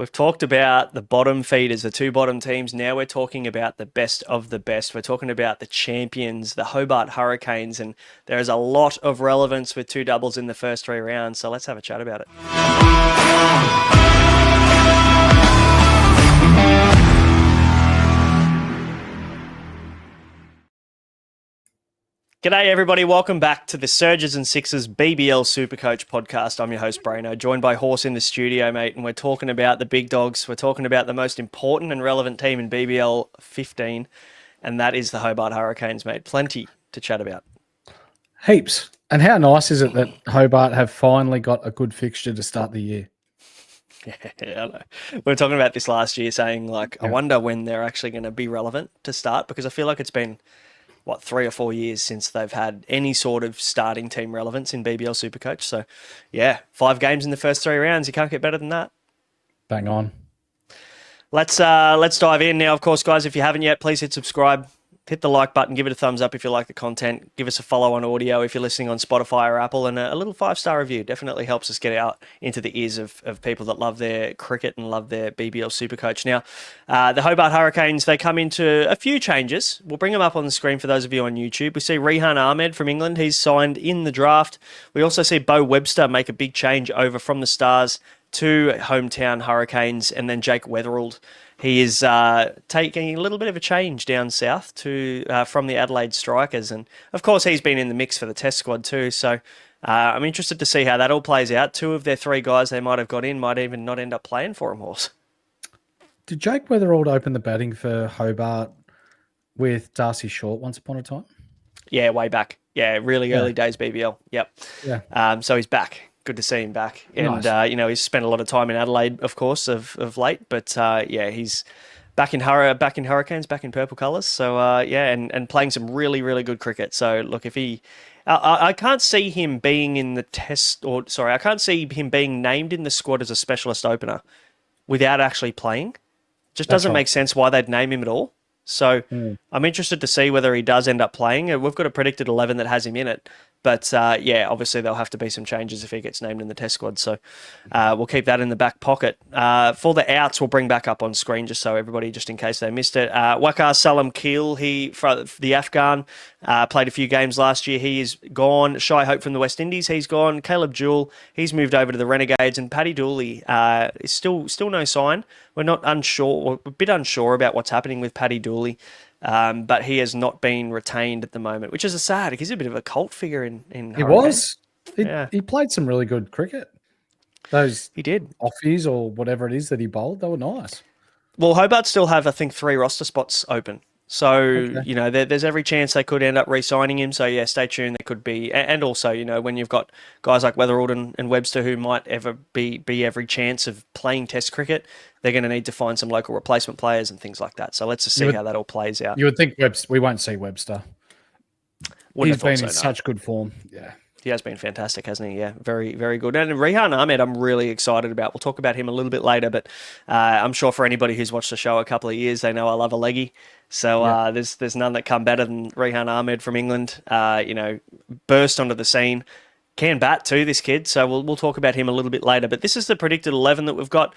We've talked about the bottom feeders, the two bottom teams. Now we're talking about the best of the best. We're talking about the champions, the Hobart Hurricanes, and there is a lot of relevance with two doubles in the first three rounds. So let's have a chat about it. G'day, everybody. Welcome back to the Surges and Sixes BBL SuperCoach podcast. I'm your host, Braino, joined by Horse in the studio, mate, and we're talking about the big dogs. We're talking about the most important and relevant team in BBL 15, and that is the Hobart Hurricanes, mate. Plenty to chat about. Heaps. And how nice is it that Hobart have finally got a good fixture to start the year? Yeah, I know. We were talking about this last year, saying, I wonder when they're actually going to be relevant to start, because I feel like it's been 3 or 4 years since they've had any sort of starting team relevance in BBL SuperCoach. So, yeah, 5 games in the first 3 rounds. You can't get better than that. Bang on. Let's dive in now. Of course, guys, if you haven't yet, please hit subscribe. Hit the like button. Give it a thumbs up if you like the content. Give us a follow on audio if you're listening on Spotify or Apple. And a little 5-star review definitely helps us get out into the ears of people that love their cricket and love their BBL SuperCoach. Now, the Hobart Hurricanes, they come into a few changes. We'll bring them up on the screen for those of you on YouTube. We see Rehan Ahmed from England. He's signed in the draft. We also see Bo Webster make a big change over from the Stars to hometown Hurricanes. And then Jake Weatherald, he is taking a little bit of a change down south to from the Adelaide Strikers. And, of course, he's been in the mix for the test squad too. So I'm interested to see how that all plays out. 2 of their 3 guys they might have got in might even not end up playing for them, Horse. Did Jake Weatherald open the batting for Hobart with Darcy Short once upon a time? Yeah, way back. Yeah, really early days BBL. Yep. Yeah. So he's back. Good to see him back. And, Nice. He's spent a lot of time in Adelaide, of course, of late. But, he's back in Hurricanes, back in purple colours. So, and playing some really, really good cricket. So, look, if he... I can't see him being in the I can't see him being named in the squad as a specialist opener without actually playing. Just doesn't make sense why they'd name him at all. So I'm interested to see whether he does end up playing. We've got a predicted 11 that has him in it. But, obviously there'll have to be some changes if he gets named in the test squad. So we'll keep that in the back pocket. For the outs, we'll bring back up on screen just so everybody, just in case they missed it. Waqar Salam Keel, for the Afghan, played a few games last year. He is gone. Shai Hope from the West Indies, he's gone. Caleb Jewell, he's moved over to the Renegades. And Paddy Dooley is still no sign. We're a bit unsure about what's happening with Paddy Dooley. But he has not been retained at the moment, which is a sad. He's a bit of a cult figure in He was. He played some really good cricket. He did. Offies or whatever it is that he bowled, they were nice. Well, Hobart still have, I think, 3 roster spots open. So, there's every chance they could end up re-signing him. So, yeah, stay tuned. There could be. And also, when you've got guys like Weatherald and Webster who might ever be every chance of playing test cricket, they're going to need to find some local replacement players and things like that. So let's just see how that all plays out. You would think we won't see Webster. He's been in such good form. Yeah. He has been fantastic, hasn't he? Yeah, very, very good. And Rehan Ahmed, I'm really excited about. We'll talk about him a little bit later, but I'm sure for anybody who's watched the show a couple of years, they know I love a leggy. So there's none that come better than Rehan Ahmed from England. Burst onto the scene. Can bat too, this kid. So we'll talk about him a little bit later. But this is the predicted 11 that we've got.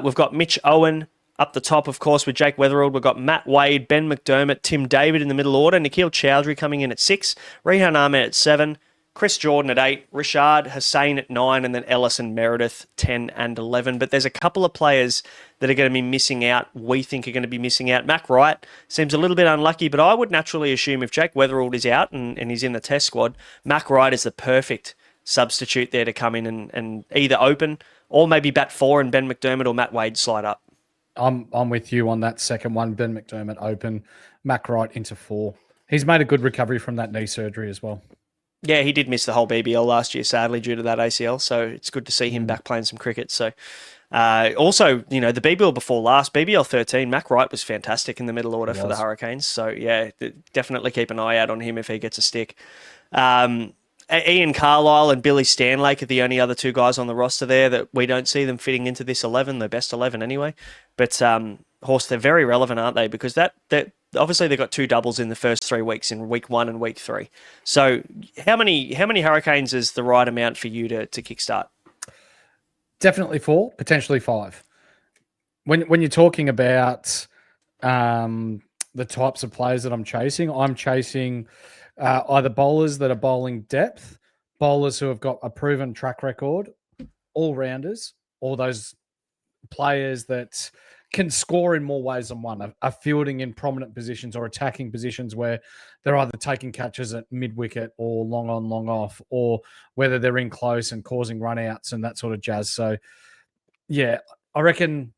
We've got Mitch Owen up the top, of course, with Jake Weatherald. We've got Matt Wade, Ben McDermott, Tim David in the middle order, Nikhil Chowdhury coming in at 6, Rehan Ahmed at 7, Chris Jordan at 8, Rashad Hussain at 9, and then Ellis and Meredith 10 and 11. But there's a couple of players that are going to be missing out, we think are going to be missing out. Mac Wright seems a little bit unlucky, but I would naturally assume if Jake Weatherald is out and he's in the test squad, Mac Wright is the perfect substitute there to come in and either open or maybe bat 4 and Ben McDermott or Matt Wade slide up. I'm with you on that second one. Ben McDermott open, Mac Wright into 4. He's made a good recovery from that knee surgery as well. Yeah, he did miss the whole BBL last year, sadly, due to that ACL. So it's good to see him back playing some cricket. So also, the BBL before last, BBL 13, Mac Wright was fantastic in the middle order for the Hurricanes. So, yeah, definitely keep an eye out on him if he gets a stick. Ian Carlisle and Billy Stanlake are the only other 2 guys on the roster there that we don't see them fitting into this 11, the best 11 anyway. But, Horse, they're very relevant, aren't they? Because that obviously they've got 2 doubles in the first 3 weeks, in week 1 and week 3. So how many Hurricanes is the right amount for you to kickstart? Definitely 4, potentially 5. when you're talking about um, the types of players that I'm chasing either bowlers that are bowling depth, bowlers who have got a proven track record, all rounders, or those players that can score in more ways than one, are fielding in prominent positions or attacking positions where they're either taking catches at mid wicket or long on, long off, or whether they're in close and causing run outs and that sort of jazz. So, yeah, I reckon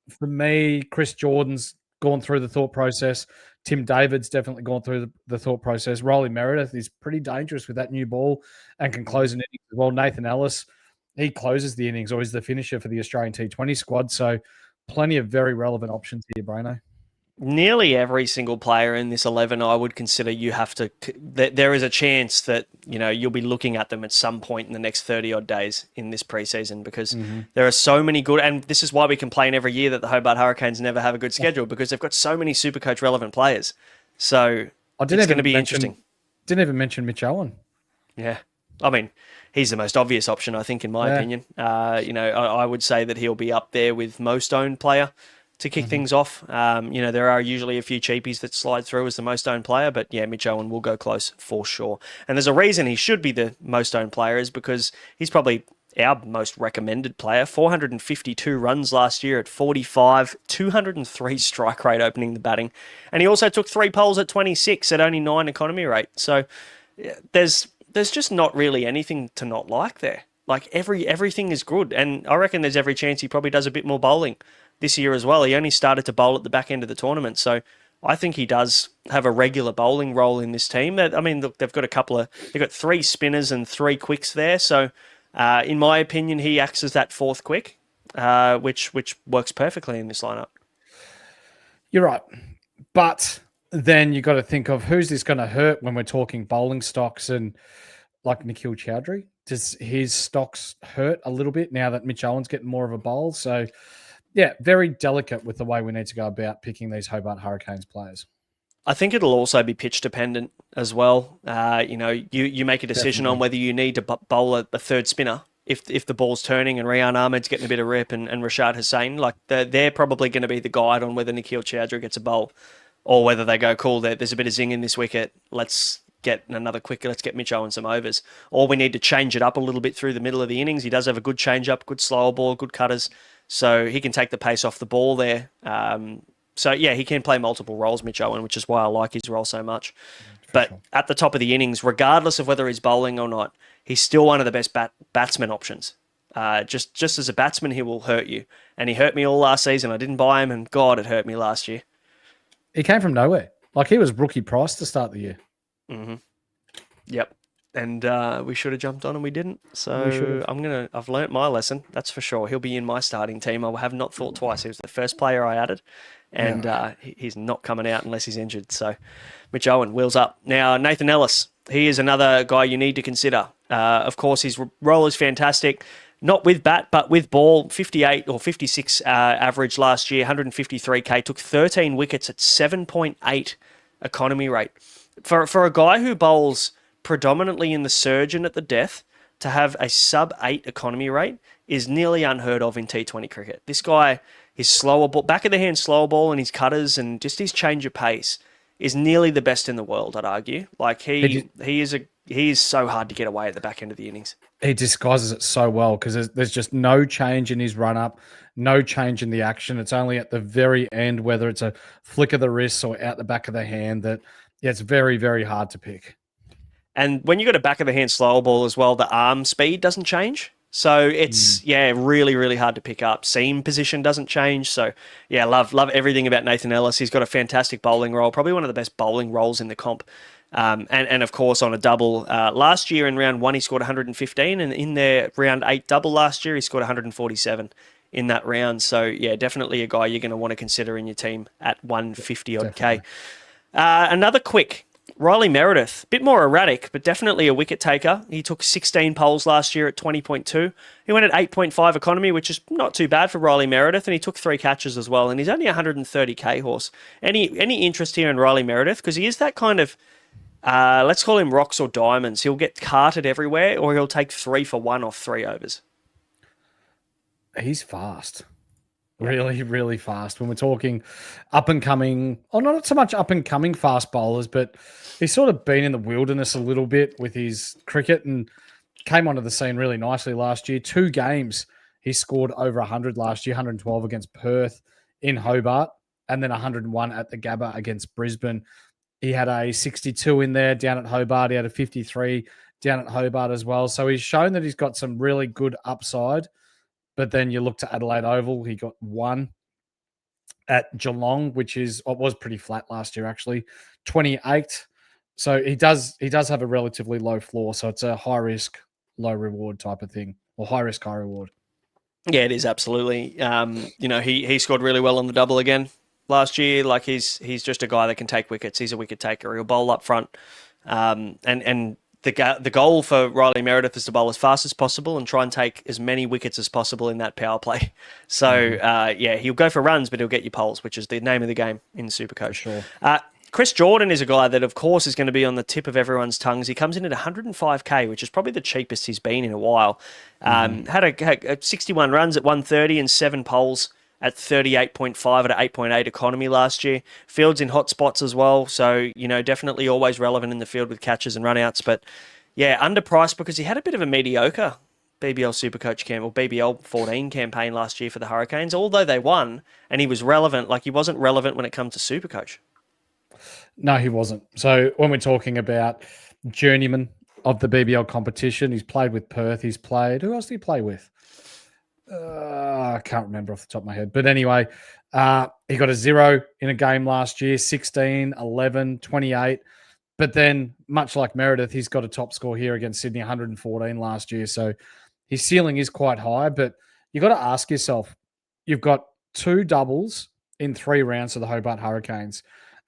for me, Chris Jordan's gone through the thought process. Tim David's definitely gone through the thought process. Riley Meredith is pretty dangerous with that new ball and can close an innings as well. Nathan Ellis, he closes the innings or is the finisher for the Australian T20 squad. So plenty of very relevant options here, Braino. Nearly every single player in this 11, I would consider you have to. There is a chance that you'll be looking at them at some point in the next 30 odd days in this preseason because there are so many good. And this is why we complain every year that the Hobart Hurricanes never have a good schedule because they've got so many SuperCoach relevant players. So it's going to be interesting. Didn't even mention Mitch Owen. Yeah, I mean, he's the most obvious option, I think, in my opinion. I would say that he'll be up there with most owned player to kick things off. There are usually a few cheapies that slide through as the most owned player, but yeah, Mitch Owen will go close for sure. And there's a reason he should be the most owned player is because he's probably our most recommended player. 452 runs last year at 45, 203 strike rate opening the batting. And he also took 3 poles at 26 at only 9 economy rate. So there's just not really anything to not like there. Like everything is good. And I reckon there's every chance he probably does a bit more bowling this year as well. He only started to bowl at the back end of the tournament. So I think he does have a regular bowling role in this team. I mean, look, they've got 3 spinners and 3 quicks there. So in my opinion, he acts as that 4th quick, which works perfectly in this lineup. You're right. But then you got to think of who's this going to hurt when we're talking bowling stocks and like Nikhil Chowdhury. Does his stocks hurt a little bit now that Mitch Owen's getting more of a bowl? So, yeah, very delicate with the way we need to go about picking these Hobart Hurricanes players. I think it'll also be pitch dependent as well. You make a decision Definitely. on whether you need to bowl a 3rd spinner if the ball's turning and Rian Ahmed's getting a bit of rip and Rashad Hussain. Like they're probably going to be the guide on whether Nikhil Chowdhury gets a bowl or whether they go, cool, there's a bit of zing in this wicket. Let's get another quicker. Let's get Mitch Owen some overs. Or we need to change it up a little bit through the middle of the innings. He does have a good change up, good slower ball, good cutters. So he can take the pace off the ball there. So yeah, he can play multiple roles, Mitch Owen, which is why I like his role so much. But at the top of the innings, regardless of whether he's bowling or not, he's still one of the best batsman options. Just as a batsman, he will hurt you. And he hurt me all last season. I didn't buy him, and God, it hurt me last year. He came from nowhere. Like he was rookie price to start the year. Mm-hmm. Yep. And we should have jumped on and we didn't. So I've learnt my lesson, that's for sure. He'll be in my starting team. I have not thought twice. He was the first player I added, and he's not coming out unless he's injured. So Mitch Owen, wheels up. Now, Nathan Ellis, he is another guy you need to consider. Of course, his role is fantastic. Not with bat, but with ball. 58 or 56 average last year, 153k, took 13 wickets at 7.8 economy rate. For a guy who bowls predominantly in the surge and at the death, to have a sub-8 economy rate is nearly unheard of in T20 cricket. This guy, his slower ball, back of the hand slower ball and his cutters and just his change of pace is nearly the best in the world, I'd argue. Like he is so hard to get away at the back end of the innings. He disguises it so well because there's just no change in his run-up, no change in the action. It's only at the very end, whether it's a flick of the wrist or out the back of the hand, that it's very, very hard to pick. And when you got a back of the hand slower ball as well, the arm speed doesn't change. So it's, really, really hard to pick up. Seam position doesn't change. So, yeah, love everything about Nathan Ellis. He's got a fantastic bowling role, probably one of the best bowling roles in the comp. And of course, on a double. Last year in round 1, he scored 115. And in their round 8 double last year, he scored 147 in that round. So, yeah, definitely a guy you're going to want to consider in your team at 150-odd K. Another quick. Riley Meredith, a bit more erratic, but definitely a wicket taker. He took 16 poles last year at 20.2. He went at 8.5 economy, which is not too bad for Riley Meredith, and he took 3 catches as well, and he's only 130k horse. Any interest here in Riley Meredith? Because he is that kind of, let's call him rocks or diamonds. He'll get carted everywhere, or he'll take 3 for 1 off 3 overs. He's fast. Yeah. really, really fast. When we're talking up and coming, or not so much up and coming fast bowlers, but he's sort of been in the wilderness a little bit with his cricket and came onto the scene really nicely last year. 2 games, he scored over 100 last year, 112 against Perth in Hobart, and then 101 at the Gabba against Brisbane. He had a 62 in there down at Hobart. He had a 53 down at Hobart as well. So he's shown that he's got some really good upside. But then you look to Adelaide Oval, he got 1 at Geelong, which is what was pretty flat last year, actually. 28. So he does have a relatively low floor. So it's a high risk, low reward type of thing, or high risk, high reward. Yeah, it is absolutely. He scored really well on the double again last year. Like he's just a guy that can take wickets. He's a wicket taker. He'll bowl up front. And the goal for Riley Meredith is to bowl as fast as possible and try and take as many wickets as possible in that power play. So he'll go for runs, but he'll get you poles, which is the name of the game in For SuperCoach. sure. Chris Jordan is a guy that, of course, is going to be on the tip of everyone's tongues. He comes in at 105k, which is probably the cheapest he's been in a while. Had a 61 runs at 130 and 7 poles at 38.5 at 8.8 economy last year. Fields in hot spots as well, so definitely always relevant in the field with catches and runouts. But yeah, underpriced because he had a bit of a mediocre BBL SuperCoach camp or BBL 14 campaign last year for the Hurricanes. Although they won and he was relevant, like he wasn't relevant when it comes to SuperCoach. No, he wasn't. So when we're talking about journeyman of the BBL competition, he's played with Perth. He's played. Who else did he play with? I can't remember off the top of my head. But anyway, he got a 0 in a game last year, 16, 11, 28. But then, much like Meredith, he's got a top score here against Sydney, 114 last year. So his ceiling is quite high. But you've got to ask yourself, you've got 2 doubles in 3 rounds for the Hobart Hurricanes.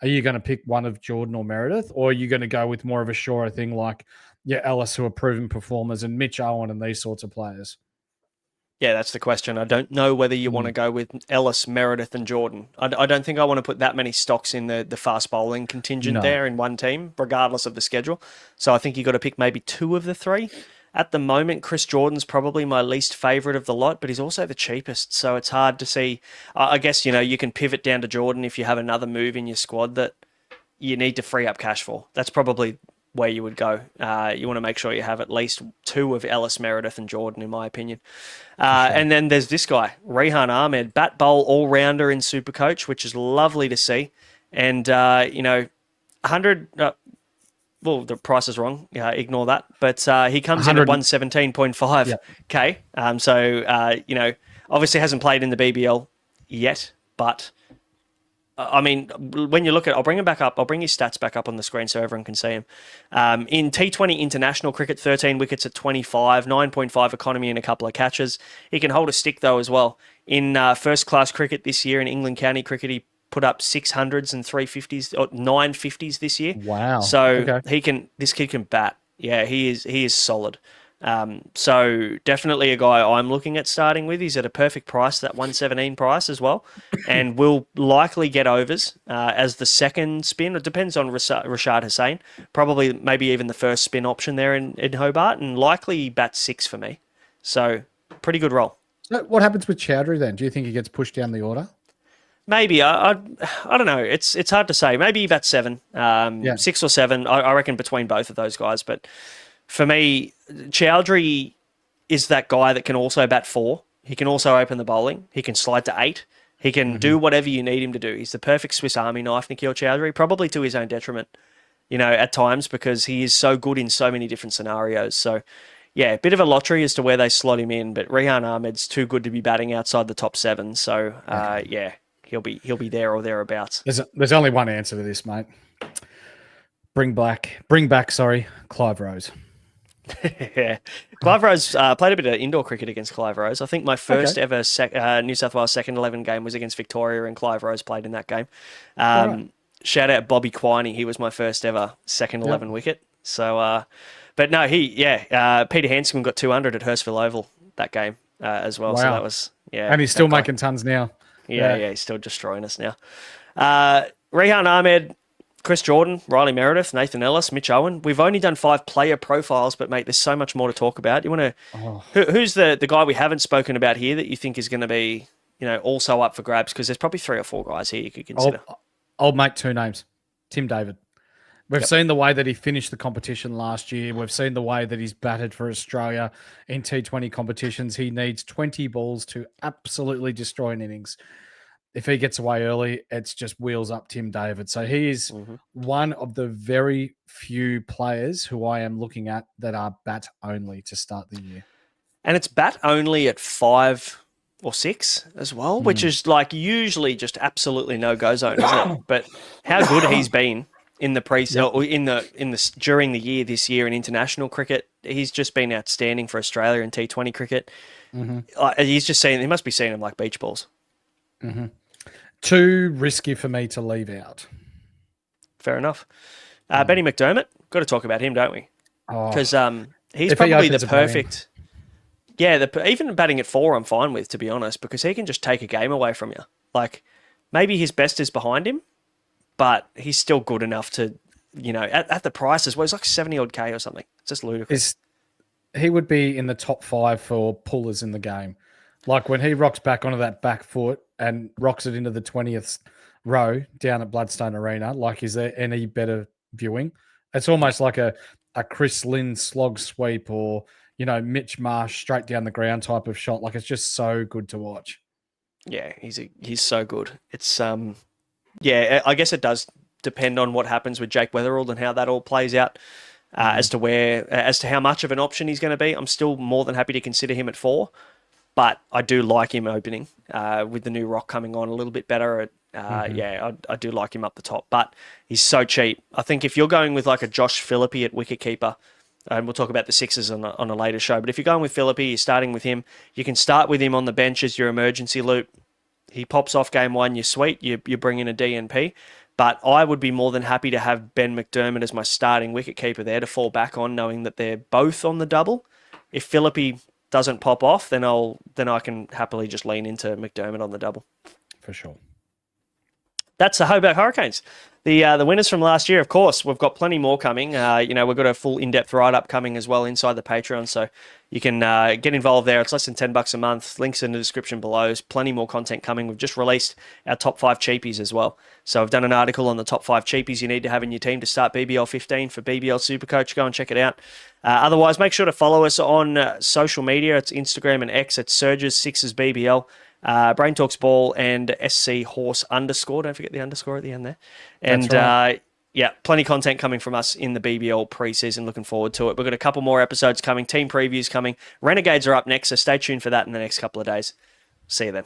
Are you going to pick one of Jordan or Meredith, or are you going to go with more of a surer thing like Ellis, who are proven performers, and Mitch Owen and these sorts of players? Yeah, that's the question. I don't know whether you want to go with Ellis, Meredith, and Jordan. I don't think I want to put that many stocks in the fast bowling contingent No. there in one team, regardless of the schedule. So I think you've got to pick maybe 2 of the 3. At the moment, Chris Jordan's probably my least favourite of the lot, but he's also the cheapest. So it's hard to see. I guess, you can pivot down to Jordan if you have another move in your squad that you need to free up cash for. That's probably where you would go. You want to make sure you have at least 2 of Ellis, Meredith, and Jordan, in my opinion. And then there's this guy, Rehan Ahmed, bat bowl all rounder in SuperCoach, which is lovely to see. And 100. Well, the price is wrong. Ignore that. But he comes in at 117.5k. Obviously hasn't played in the BBL yet, but I mean, when you look at, I'll bring him back up. I'll bring his stats back up on the screen so everyone can see him. In T20 international cricket, 13 wickets at 25, 9.5 economy and a couple of catches. He can hold a stick though as well. In first class cricket this year, in England County cricket, he put up 600s and 350s or 950s this year. Wow. So Okay. this kid can bat. Yeah, he is solid. So definitely a guy I'm looking at starting with. He's at a perfect price, that 117 price as well, and will likely get overs as the second spin. It depends on Rashad Hussain. Probably maybe even the first spin option there in Hobart, and likely bats 6 for me. So pretty good roll. So what happens with Chowdhury then? Do you think he gets pushed down the order? Maybe I don't know. It's hard to say. Maybe he bats 7, 6 or 7. I reckon between both of those guys, but. For me, Chowdhury is that guy that can also bat 4. He can also open the bowling. He can slide to 8. He can do whatever you need him to do. He's the perfect Swiss Army knife, Nikhil Chowdhury, probably to his own detriment, at times because he is so good in so many different scenarios. So, yeah, a bit of a lottery as to where they slot him in, but Rehan Ahmed's too good to be batting outside the top 7. So, he'll be there or thereabouts. There's only one answer to this, mate. Bring back, Clive Rose. Yeah, Clive Rose played a bit of indoor cricket against Clive Rose. I think my first ever New South Wales second 11 game was against Victoria, and Clive Rose played in that game. Right. Shout out Bobby Quiney, he was my first ever second 11 wicket. So, but no, Peter Handscomb got 200 at Hurstville Oval that game as well. Wow. So that was and he's still making tons now. Yeah, he's still destroying us now. Rehan Ahmed. Chris Jordan, Riley Meredith, Nathan Ellis, Mitch Owen. We've only done 5 player profiles, but mate, there's so much more to talk about. You want to? Who's the guy we haven't spoken about here that you think is going to be also up for grabs because there's probably 3 or 4 guys here you could consider. I'll make 2 names. Tim David. We've Yep. seen the way that he finished the competition last year. We've seen the way that he's batted for Australia in T20 competitions. He needs 20 balls to absolutely destroy an innings. If he gets away early, it's just wheels up Tim David. So he is one of the very few players who I am looking at that are bat only to start the year. And it's bat only at 5 or 6 as well, which is like usually just absolutely no go zone, isn't it? But how good he's been in the during the year this year in international cricket, he's just been outstanding for Australia in T20 cricket. He must be seeing them like beach balls. Too risky for me to leave out. Fair enough. Benny McDermott, got to talk about him, don't we? Because he's probably the perfect. Yeah, even batting at 4, I'm fine with, to be honest, because he can just take a game away from you. Like, maybe his best is behind him, but he's still good enough to, at the price as well. It's like 70 odd K or something. It's just ludicrous. He would be in the top 5 for pullers in the game. Like when he rocks back onto that back foot and rocks it into the 20th row down at Bloodstone Arena, like, is there any better viewing? It's almost like a Chris Lynn slog sweep or, Mitch Marsh straight down the ground type of shot. Like, it's just so good to watch. Yeah, he's so good. It's I guess it does depend on what happens with Jake Weatherald and how that all plays out as to how much of an option he's going to be. I'm still more than happy to consider him at 4, but I do like him opening with the new rock coming on a little bit better. I do like him up the top, but he's so cheap. I think if you're going with like a Josh Philippe at wicketkeeper, and we'll talk about the Sixers on a later show, but if you're going with Philippe, you're starting with him. You can start with him on the bench as your emergency loop. He pops off game 1, you're sweet, you bring in a DNP. But I would be more than happy to have Ben McDermott as my starting wicketkeeper there to fall back on, knowing that they're both on the double. If Philippe doesn't pop off, then I can happily just lean into McDermott on the double. For sure. That's the Hobart Hurricanes. The winners from last year, of course. We've got plenty more coming. We've got a full in-depth write-up coming as well inside the Patreon, so you can get involved there. It's less than $10 a month. Links in the description below. There's plenty more content coming. We've just released our top 5 cheapies as well. So I've done an article on the top 5 cheapies you need to have in your team to start BBL 15 for BBL SuperCoach. Go and check it out. Otherwise, make sure to follow us on social media. It's Instagram and X. It's Surges, Sixes BBL. Brain Talks Ball and SC Horse _. Don't forget the underscore at the end there. And right. Plenty of content coming from us in the BBL preseason. Looking forward to it. We've got a couple more episodes coming, team previews coming. Renegades are up next, so stay tuned for that in the next couple of days. See you then.